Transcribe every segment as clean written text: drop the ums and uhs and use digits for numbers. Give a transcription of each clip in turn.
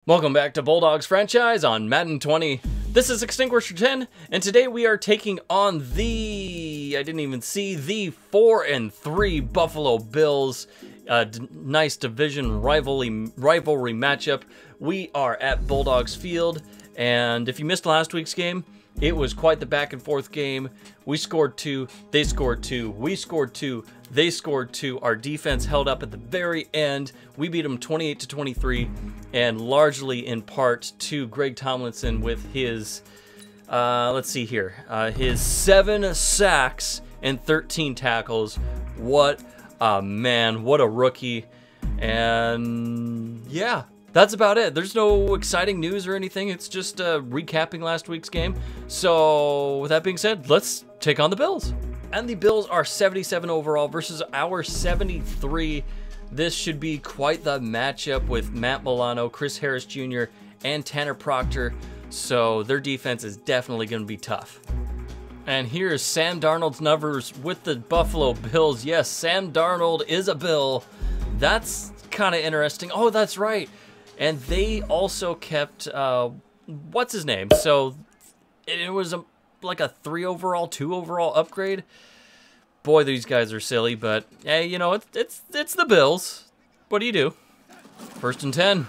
Welcome back to Bulldogs Franchise on Madden 20. This is Extinguisher 10, and today we are taking on the 4-3 Buffalo Bills. Nice division rivalry matchup. We are at Bulldogs Field, and if you missed last week's game, it was quite the back and forth game. We scored 2, they scored 2, we scored 2, they scored 2. Our defense held up at the very end. We beat them 28-23, and largely in part to Greg Tomlinson with his, let's see here, his 7 sacks and 13 tackles. What a man, what a rookie. And yeah, that's about it. There's no exciting news or anything. It's just recapping last week's game. So with that being said, let's take on the Bills. And the Bills are 77 overall versus our 73. This should be quite the matchup with Matt Milano, Chris Harris Jr., and Tanner Proctor. So their defense is definitely going to be tough. And here's Sam Darnold's numbers with the Buffalo Bills. Yes, Sam Darnold is a Bill. That's kind of interesting. Oh, that's right. And they also kept, what's his name? So it was like a 3 overall, 2 overall upgrade. Boy, these guys are silly, but hey, you know, it's the Bills. What do you do? 1st and 10.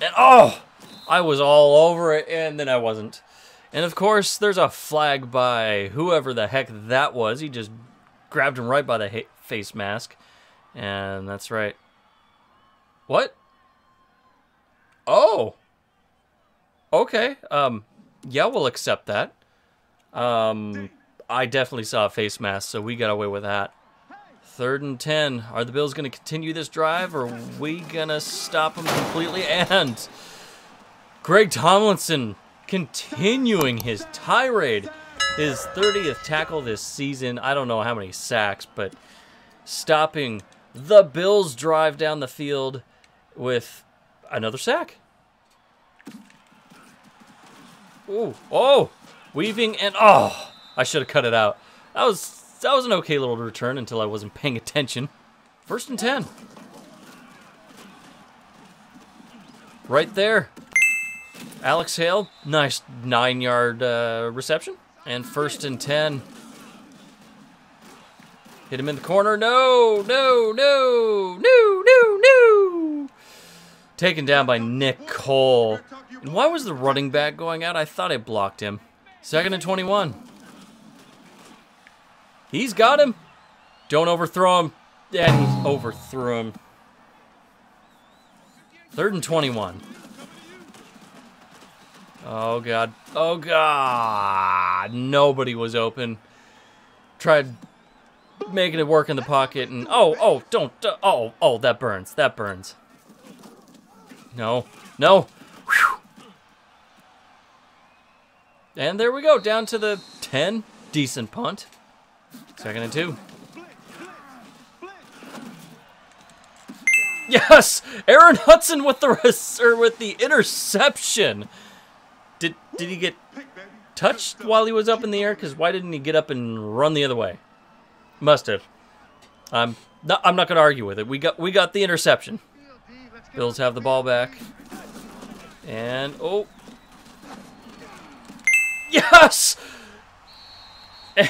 And oh, I was all over it, and then I wasn't. And of course, there's a flag by whoever the heck that was. He just grabbed him right by the face mask. And that's right. What? Oh. Okay. Yeah, we'll accept that. I definitely saw a face mask, so we got away with that. 3rd and 10. Are the Bills going to continue this drive, or are we going to stop them completely? And Greg Tomlinson continuing his tirade. His 30th tackle this season. I don't know how many sacks, but stopping the Bills' drive down the field with another sack. Ooh, oh, weaving and oh, I should have cut it out. That was an okay little return until I wasn't paying attention. 1st and 10. Right there. Alex Hale, nice 9-yard reception. And 1st and 10. Hit him in the corner. No, no, no, no, no, no. Taken down by Nick Cole. And why was the running back going out? I thought I blocked him. 2nd and 21. He's got him. Don't overthrow him. Yeah, he overthrew him. 3rd and 21. Oh, God. Oh, God. Nobody was open. Tried making it work in the pocket, and oh, that burns. That burns. No. No. Whew. And there we go, down to the 10. Decent punt. 2nd and 2. Yes, Aaron Hudson with the interception. Did he get touched while he was up in the air? Because why didn't he get up and run the other way? Must have. I'm not going to argue with it. We got the interception. Bills have the ball back. And oh. Yes!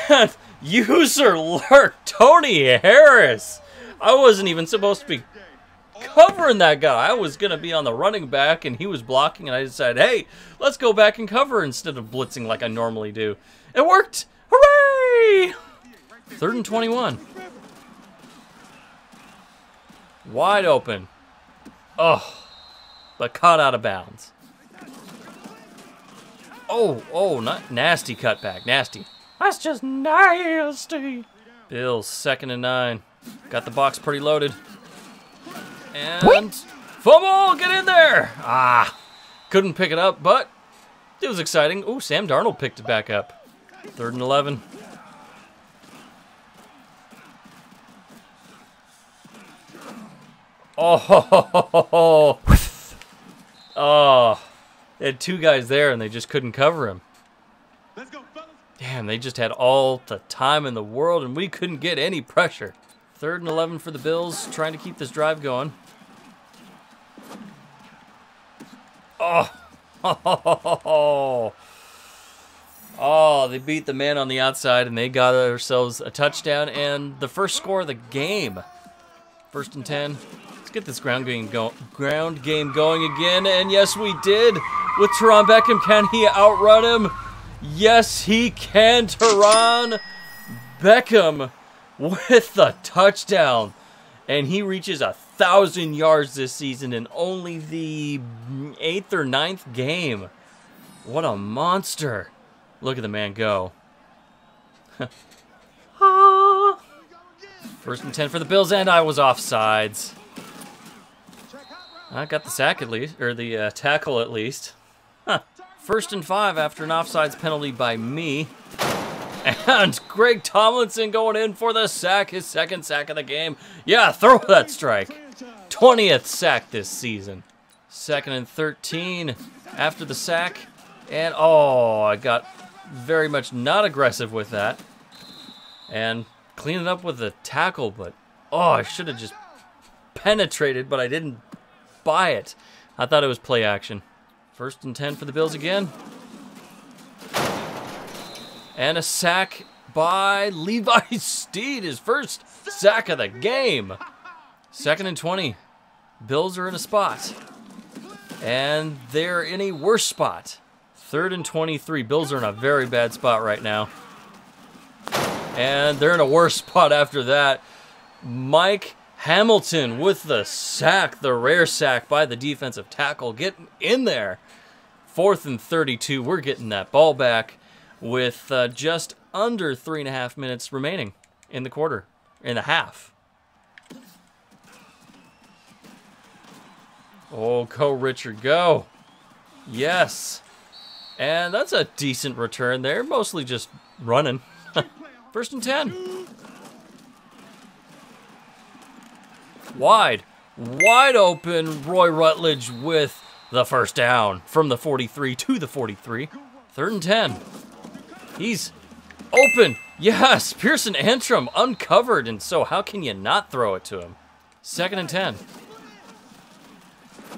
And user alert, Toni Harris. I wasn't even supposed to be covering that guy. I was going to be on the running back, and he was blocking, and I decided, hey, let's go back and cover instead of blitzing like I normally do. It worked! Hooray! 3rd and 21. Wide open. Oh, but caught out of bounds. Oh, not nasty cutback. Nasty. That's just nasty. Bills, 2nd and 9. Got the box pretty loaded. And fumble, get in there. Ah, couldn't pick it up, but it was exciting. Oh, Sam Darnold picked it back up. 3rd and 11. Oh, oh, they had 2 guys there and they just couldn't cover him. Let's go, fellas. Damn, they just had all the time in the world and we couldn't get any pressure. 3rd and 11 for the Bills, trying to keep this drive going. Oh. Oh, they beat the man on the outside, and they got ourselves a touchdown and the first score of the game. 1st and 10. Let's get this ground game going again, and yes, we did. With Terron Beckham, can he outrun him? Yes, he can. Terron Beckham with the touchdown, and he reaches 1,000 yards this season in only the 8th or 9th game. What a monster. Look at the man go. 1st and 10 for the Bills, and I was offsides. I got the sack at least, or the tackle at least. 1st and 5 after an offsides penalty by me. And Greg Tomlinson going in for the sack, his 2nd sack of the game. Yeah, throw that strike. 20th sack this season. 2nd and 13 after the sack. And, oh, I got very much not aggressive with that. And clean it up with the tackle, but, oh, I should have just penetrated, but I didn't buy it. I thought it was play action. 1st and 10 for the Bills again. And a sack by Levi Steed, his 1st sack of the game. 2nd and 20. Bills are in a spot. And they're in a worse spot. 3rd and 23. Bills are in a very bad spot right now. And they're in a worse spot after that. Mike Hamilton with the sack, the rare sack by the defensive tackle. Getting in there. 4th and 32. We're getting that ball back with just under 3.5 minutes remaining in the quarter, in the half. Oh, go Richard, go. Yes. And that's a decent return there, mostly just running. 1st and 10. Wide open, Roy Rutledge with the 1st down from the 43 to the 43. 3rd and 10. He's open. Yes, Pearson Antrom uncovered, and so how can you not throw it to him? 2nd and 10.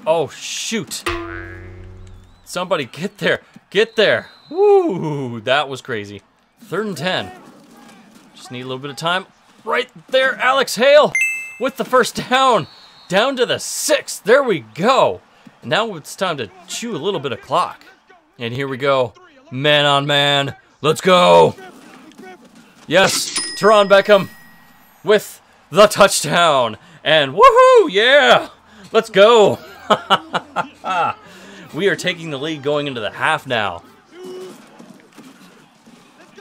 Oh, shoot. Somebody get there. Get there. Woo, that was crazy. 3rd and 10. Just need a little bit of time. Right there, Alex Hale with the 1st down. Down to the 6th. There we go. Now it's time to chew a little bit of clock. And here we go. Man on man. Let's go. Yes, Terron Beckham with the touchdown. And woohoo, yeah. Let's go. We are taking the lead going into the half now.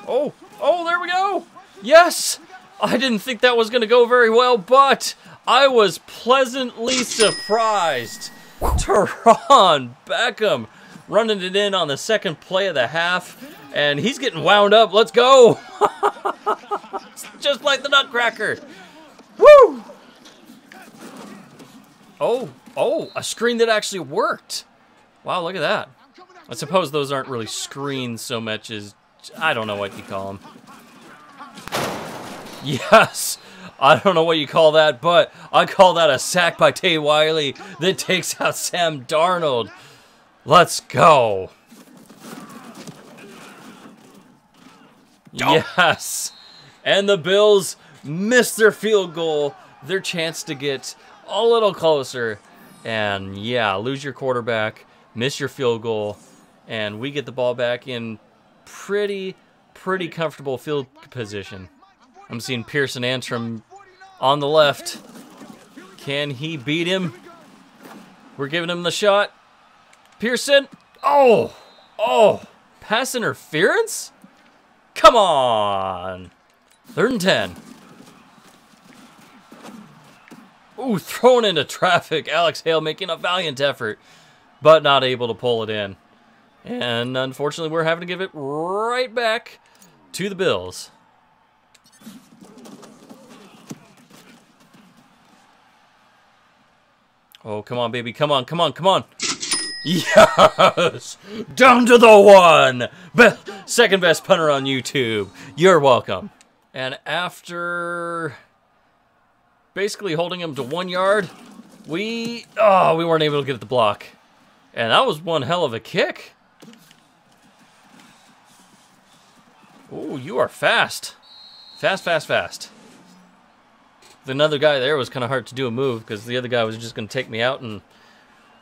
Oh, there we go. Yes. I didn't think that was going to go very well, but I was pleasantly surprised. Terron Beckham running it in on the 2nd play of the half, and he's getting wound up. Let's go. Just like the Nutcracker. Woo. Oh, a screen that actually worked. Wow, look at that. I suppose those aren't really screens so much as, I don't know what you call them. Yes, I don't know what you call that, but I call that a sack by Tay Wiley that takes out Sam Darnold. Let's go. Yes, and the Bills missed their field goal, their chance to get a little closer. And yeah, lose your quarterback, miss your field goal, and we get the ball back in pretty comfortable field position. I'm seeing Pearson Antrom on the left. Can he beat him? We're giving him the shot. Pearson. Oh, pass interference? Come on. 3rd and 10. Ooh, thrown into traffic. Alex Hale making a valiant effort, but not able to pull it in. And unfortunately, we're having to give it right back to the Bills. Oh, come on, baby. Come on. Yes! Down to the 1! Second best punter on YouTube. You're welcome. And after basically holding him to 1 yard, we weren't able to get the block. And that was one hell of a kick. Ooh, you are fast. Fast, fast, fast. Another guy there was kind of hard to do a move because the other guy was just going to take me out and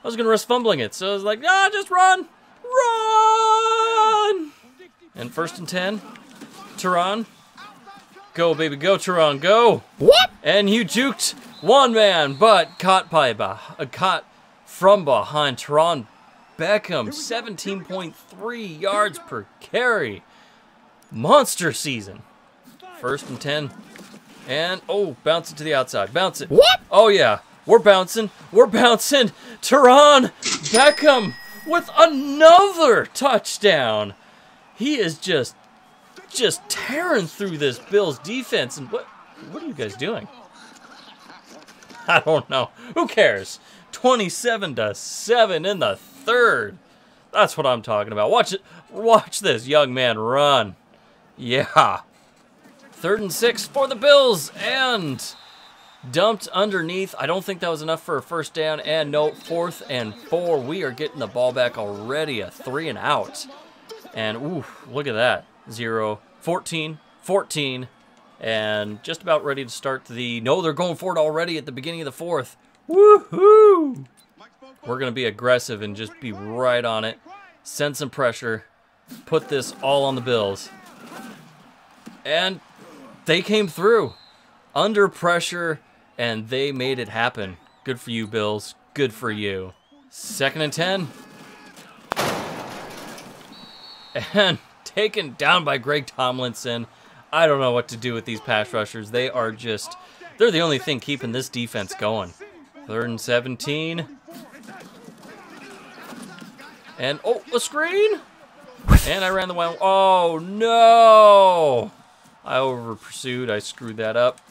I was going to risk fumbling it. So I was like, ah, just run. Run! And 1st and 10. Terron. Go, baby, go, Terron, go. What? And you juked one man, but caught from behind. Terron Beckham, 17.3 yards per carry. Monster season. 1st and 10. And, oh, bounce it to the outside. Bounce it. What? Oh, yeah. We're bouncing. We're bouncing. Terron Beckham with another touchdown. He is just tearing through this Bills defense. And what are you guys doing? I don't know. Who cares? 27-7 in the 3rd. That's what I'm talking about. Watch it. Watch this young man run. Yeah. 3rd and 6 for the Bills. And dumped underneath. I don't think that was enough for a 1st down. And no, 4th and 4. We are getting the ball back already. A 3 and out. And, ooh, look at that. 0, 14, 14. And just about ready to start the... No, they're going for it already at the beginning of the 4th. Woohoo! We're going to be aggressive and just be right on it. Send some pressure. Put this all on the Bills. And they came through. Under pressure, and they made it happen. Good for you, Bills. Good for you. 2nd and 10. And taken down by Greg Tomlinson. I don't know what to do with these pass rushers. They are just... They're the only thing keeping this defense going. 3rd and 17. And, oh, a screen. And I ran the wild. Oh, no. I over-pursued. I screwed that up.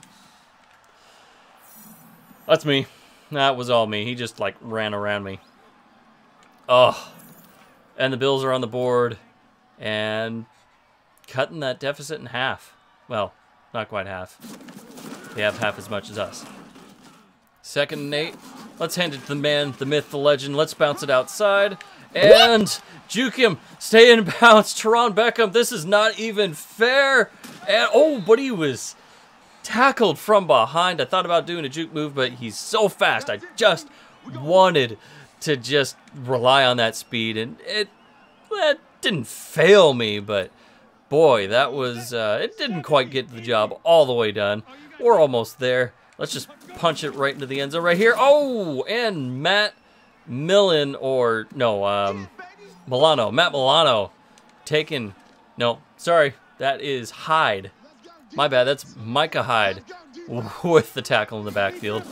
That's me. That was all me. He just, like, ran around me. Oh. And the Bills are on the board. And cutting that deficit in half. Well, not quite half. They have half as much as us. 2nd and 8. Let's hand it to the man, the myth, the legend. Let's bounce it outside. And juke him. Stay in bounds. Terron Beckham. This is not even fair. And, oh, but he was tackled from behind. I thought about doing a juke move, but he's so fast. I just wanted to just rely on that speed. And it didn't fail me, but boy, that was, it didn't quite get the job all the way done. We're almost there. Let's just punch it right into the end zone right here. Oh, and Matt Milano, Matt Milano taken, no, sorry, that is Hyde. My bad, that's Micah Hyde with the tackle in the backfield.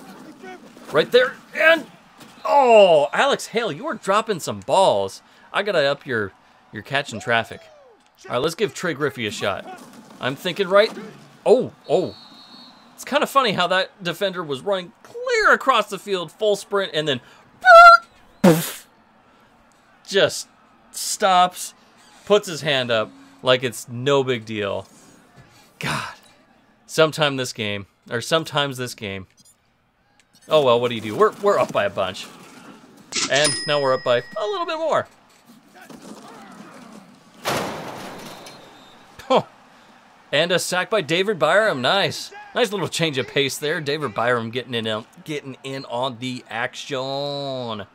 Right there, and, oh, Alex Hale, you are dropping some balls. I gotta up your catching traffic. All right, let's give Trey Griffey a shot. I'm thinking right, oh. It's kind of funny how that defender was running clear across the field, full sprint, and then just stops, puts his hand up like it's no big deal. God, sometimes this game. Oh well, what do you do? We're up by a bunch, and now we're up by a little bit more. Oh, and a sack by David BYRUM. Nice. Nice little change of pace there. David BYRUM getting in on the action. And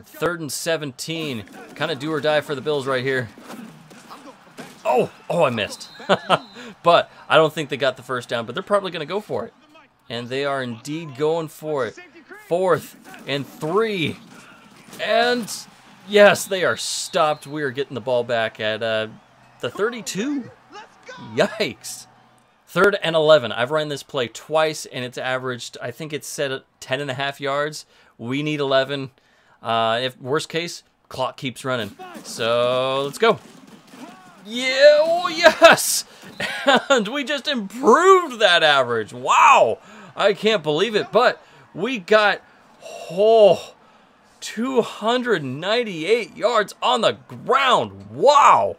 3rd and 17. Kind of do or die for the Bills right here. Oh, I missed. But I don't think they got the 1st down, but they're probably going to go for it. And they are indeed going for it. 4th and 3. And yes, they are stopped. We are getting the ball back at the 32. Yikes. 3rd and 11. I've run this play twice, and it's averaged, I think it's set at 10.5 yards. We need 11. If worst case, clock keeps running. So let's go. Yeah, oh yes! And we just improved that average. Wow! I can't believe it, but we got 298 yards on the ground. Wow!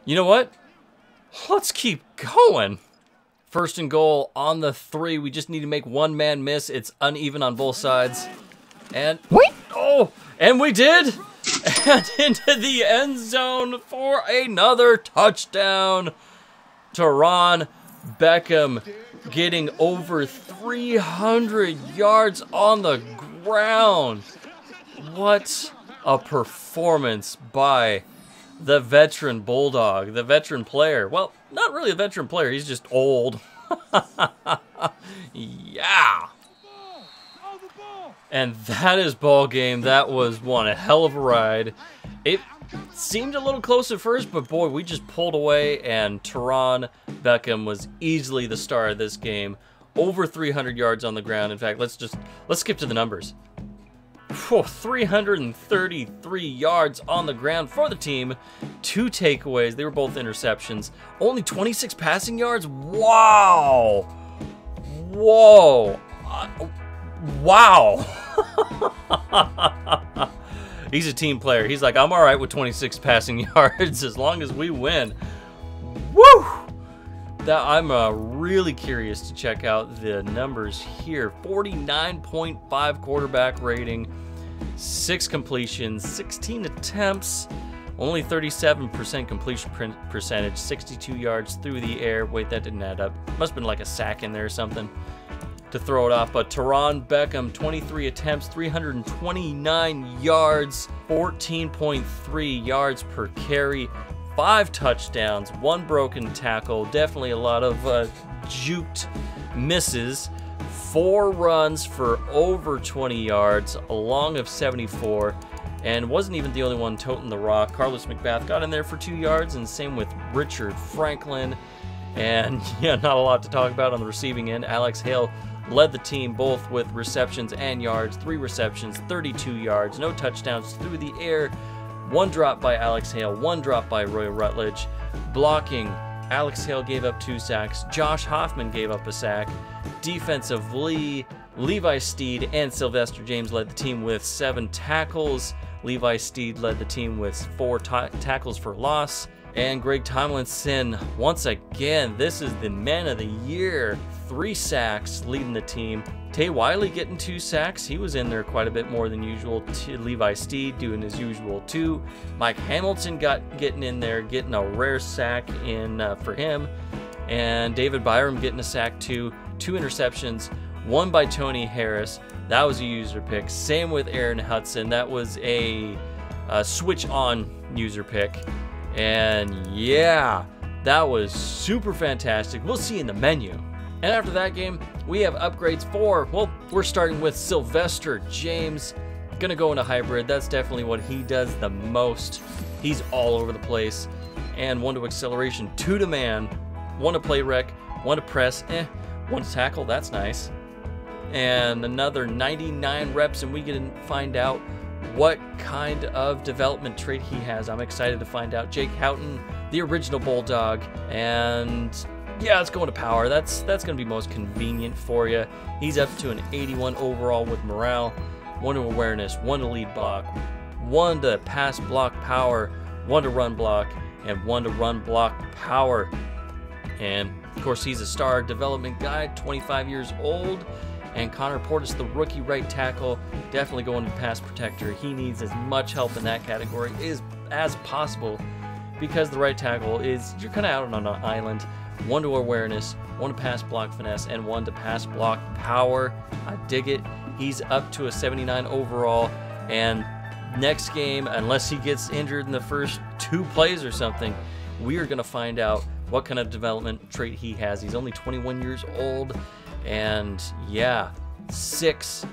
You know what? Let's keep going. 1st and goal on the 3. We just need to make one man miss. It's uneven on both sides. And oh, and we did. And into the end zone for another touchdown. Terron Beckham getting over 300 yards on the ground. What a performance by the veteran Bulldog, the veteran player. Well, not really a veteran player, he's just old. Yeah. And that is ball game. That was one hell of a ride. It seemed a little close at first, but boy, we just pulled away, and Terron Beckham was easily the star of this game. Over 300 yards on the ground. In fact, let's skip to the numbers. 333 yards on the ground for the team. 2 takeaways. They were both interceptions. Only 26 passing yards. Wow. Whoa. Wow. He's a team player. He's like, I'm all right with 26 passing yards as long as we win. Woo! I'm really curious to check out the numbers here. 49.5 quarterback rating, 6 completions, 16 attempts, only 37% completion percentage, 62 yards through the air. Wait, that didn't add up. Must have been like a sack in there or something to throw it off. But Terron Beckham, 23 attempts, 329 yards, 14.3 yards per carry, 5 touchdowns, 1 broken tackle, definitely a lot of juked misses, 4 runs for over 20 yards, a long of 74, and wasn't even the only one toting the rock. Carlos McBath got in there for 2 yards, and same with Richard Franklin. And yeah, not a lot to talk about on the receiving end. Alex Hale led the team both with receptions and yards, 3 receptions, 32 yards, no touchdowns through the air. 1 drop by Alex Hale, 1 drop by Roy Rutledge. Blocking, Alex Hale gave up 2 sacks. Josh Hoffman gave up a sack. Defensively, Levi Steed and Sylvester James led the team with 7 tackles. Levi Steed led the team with 4 tackles for loss. And Greg Tomlinson, once again, this is the man of the year. 3 sacks leading the team. Tay Wiley getting 2 sacks. He was in there quite a bit more than usual. Levi Steed doing his usual 2. Mike Hamilton getting in there, getting a rare sack in for him. And David BYRUM getting a sack too. 2 interceptions, 1 by Toni Harris. That was a user pick. Same with Aaron Hudson. That was a switch on user pick. And yeah, that was super fantastic. We'll see in the menu. And after that game, we have upgrades for, well, we're starting with Sylvester James. Gonna go into hybrid. That's definitely what he does the most. He's all over the place. And 1 to acceleration, 2 to man, 1 to play rec, 1 to press, 1 to tackle, that's nice. And another 99 reps, and we get to find out what kind of development trait he has. I'm excited to find out. Jake Houghton, the original Bulldog, and yeah, let's go into power. That's going to be most convenient for you. He's up to an 81 overall with morale, 1 to awareness, 1 to lead block, 1 to pass block power, 1 to run block, and 1 to run block power. And of course, he's a star development guy, 25 years old. And Connor Portis, the rookie right tackle, definitely going to pass protector. He needs as much help in that category as possible, because the right tackle is, you're kind of out on an island. 1 to awareness, 1 to pass block finesse, and 1 to pass block power. I dig it. He's up to a 79 overall. And next game, unless he gets injured in the first 2 plays or something, we are going to find out what kind of development trait he has. He's only 21 years old. And yeah, 6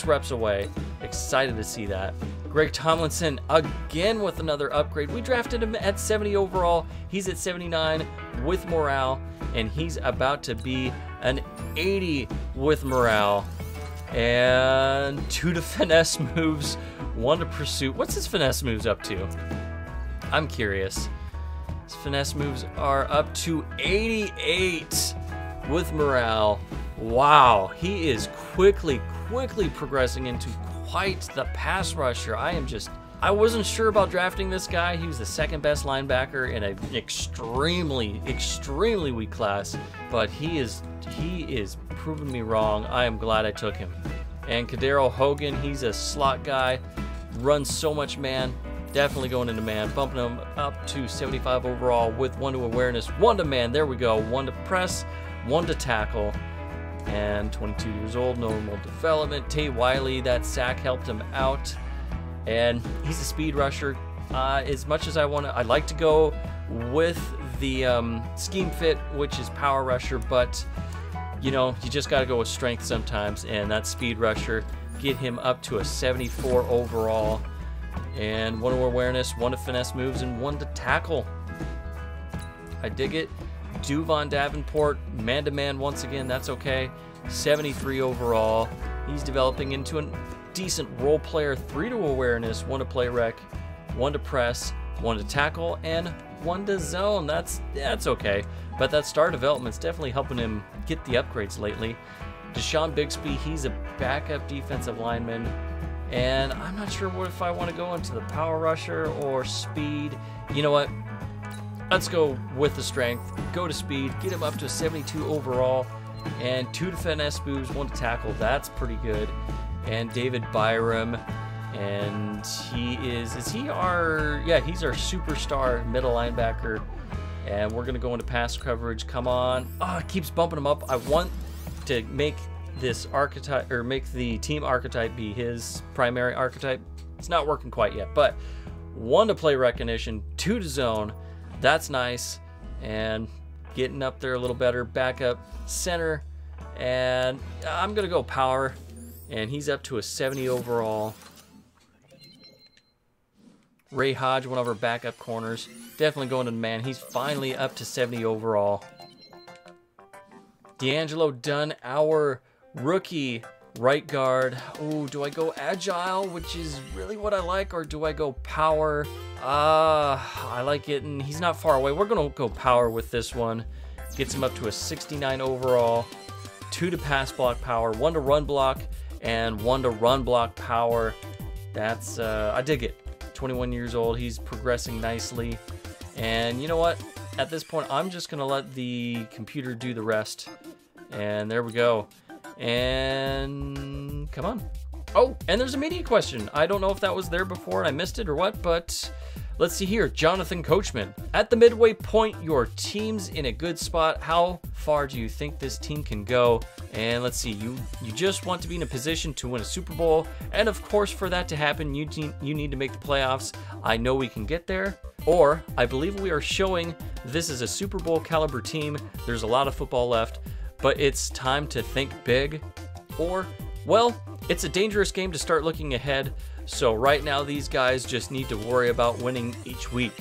reps away. Excited to see that. Greg Tomlinson again with another upgrade. We drafted him at 70 overall. He's at 79 with morale, and he's about to be an 80 with morale. And 2 to finesse moves, 1 to pursuit. What's his finesse moves up to? I'm curious. His finesse moves are up to 88 with morale. Wow, he is quickly progressing into quite the pass rusher. I wasn't sure about drafting this guy. He was the 2nd best linebacker in an extremely weak class, but he is proving me wrong. I am glad I took him. And KADARYL HOGAN, he's a slot guy, runs so much man. Definitely going into man, bumping him up to 75 overall with 1 to awareness, 1 to man. There we go. 1 to press, 1 to tackle. And 22 years old, normal development. Tay Wiley, that sack helped him out. And he's a speed rusher. As much as I'd like to go with the scheme fit, which is power rusher, but you know, you just got to go with strength sometimes. And that speed rusher, get him up to a 74 overall. And 1 to awareness, 1 to finesse moves, and 1 to tackle. I dig it. DUVON DAVENPORT, man-to-man once again, that's okay. 73 overall. He's developing into a decent role player. 3 to awareness, 1 to play rec, 1 to press, 1 to tackle, and 1 to zone. That's okay. But that star development's definitely helping him get the upgrades lately. DESHAWN BIGSBY, he's a backup defensive lineman. And I'm not sure what if I want to go into the power rusher or speed. You know what? Let's go with the strength. Go to speed. Get him up to 72 overall. And 2 to finesse moves, 1 to tackle. That's pretty good. And BYRUM. And he's our superstar middle linebacker. And we're going to go into pass coverage. Come on. Oh, it keeps bumping him up. I want to make this archetype, or make the team archetype be his primary archetype. It's not working quite yet, but 1 to play recognition, 2 to zone. That's nice. And getting up there a little better. Backup center. And I'm going to go power. And he's up to a 70 overall. Ray Hodge, one of our backup corners. Definitely going to man. He's finally up to 70 overall. DEANGELO DUNN, our rookie right guard. Oh, do I go agile, which is really what I like, or do I go power? I like it, and he's not far away. We're going to go power with this one. Gets him up to a 69 overall. 2 to pass block power, 1 to run block, and 1 to run block power. That's, I dig it. 21 years old. He's progressing nicely. And you know what? At this point, I'm just going to let the computer do the rest. And there we go. And come on. Oh, and there's a media question. I don't know if that was there before and I missed it or what, but let's see here. Jonathan Coachman. At the midway point, your team's in a good spot. How far do you think this team can go? And let's see, you just want to be in a position to win a Super Bowl. And of course, for that to happen, you need to make the playoffs. I know we can get there. Or, I believe we are showing this is a Super Bowl caliber team. There's a lot of football left, but it's time to think big. Or, well, it's a dangerous game to start looking ahead. So right now, these guys just need to worry about winning each week.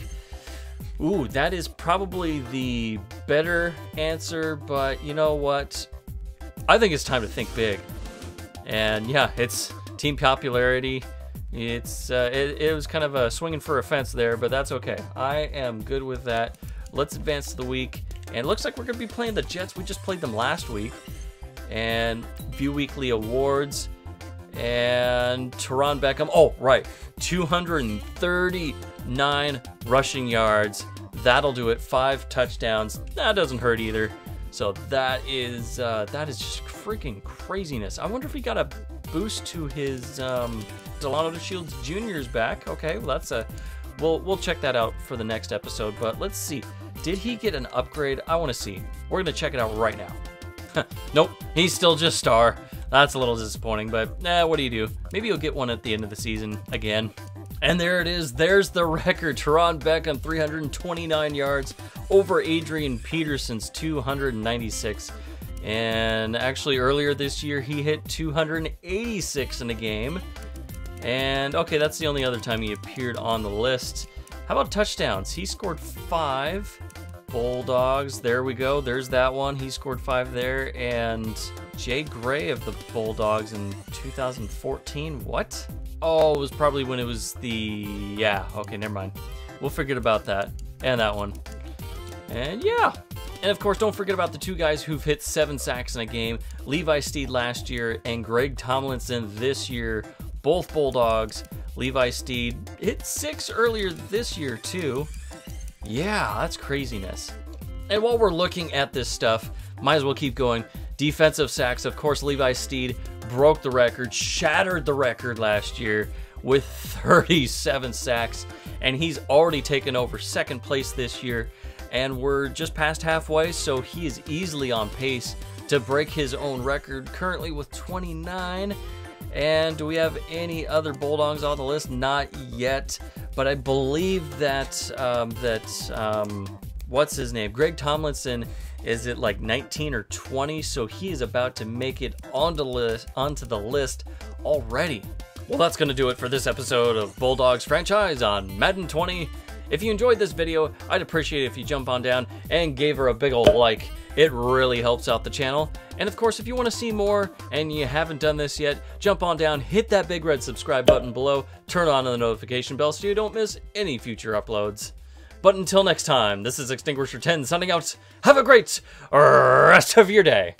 Ooh, that is probably the better answer, but you know what? I think it's time to think big. And yeah, it's team popularity. It's it was kind of a swinging for a fence there, but that's okay. I am good with that. Let's advance to the week. And it looks like we're going to be playing the Jets. We just played them last week. And View Weekly Awards. And Terron Beckham. Oh, right. 239 rushing yards. That'll do it. 5 touchdowns. That doesn't hurt either. So that is just freaking craziness. I wonder if he got a boost to his Delano Shields Jr.'s back. Okay, well that's a we'll check that out for the next episode. But let's see. Did he get an upgrade? I want to see. We're gonna check it out right now. Nope, he's still just star. That's a little disappointing, but what do you do? Maybe you'll get one at the end of the season again. And there it is. There's the record. Terron Beckham, 329 yards over Adrian Peterson's 296. And actually earlier this year, he hit 286 in a game. And okay, that's the only other time he appeared on the list. How about touchdowns? He scored 5. Bulldogs, there we go. There's that one. He scored 5 there. And Jay Gray of the Bulldogs in 2014. What? Oh, it was probably when it was the... Yeah, okay, never mind. We'll forget about that. And that one. And yeah. And of course, don't forget about the 2 guys who've hit 7 sacks in a game. Levi Steed last year and Greg Tomlinson this year. Both Bulldogs. Levi Steed hit 6 earlier this year, too. Yeah, that's craziness. And while we're looking at this stuff, might as well keep going. Defensive sacks, of course, Levi Steed broke the record, shattered the record last year with 37 sacks, and he's already taken over second place this year, and we're just past halfway, so he is easily on pace to break his own record, currently with 29. And do we have any other Bulldogs on the list? Not yet, but I believe that what's his name? Greg Tomlinson is at like 19 or 20, so he is about to make it onto the list already. Well, that's going to do it for this episode of Bulldogs Franchise on Madden 20. If you enjoyed this video, I'd appreciate it if you jump on down and gave her a big ol' like. It really helps out the channel. And of course, if you want to see more and you haven't done this yet, jump on down, hit that big red subscribe button below, turn on the notification bell so you don't miss any future uploads. But until next time, this is Extinguisher 10 signing out. Have a great rest of your day.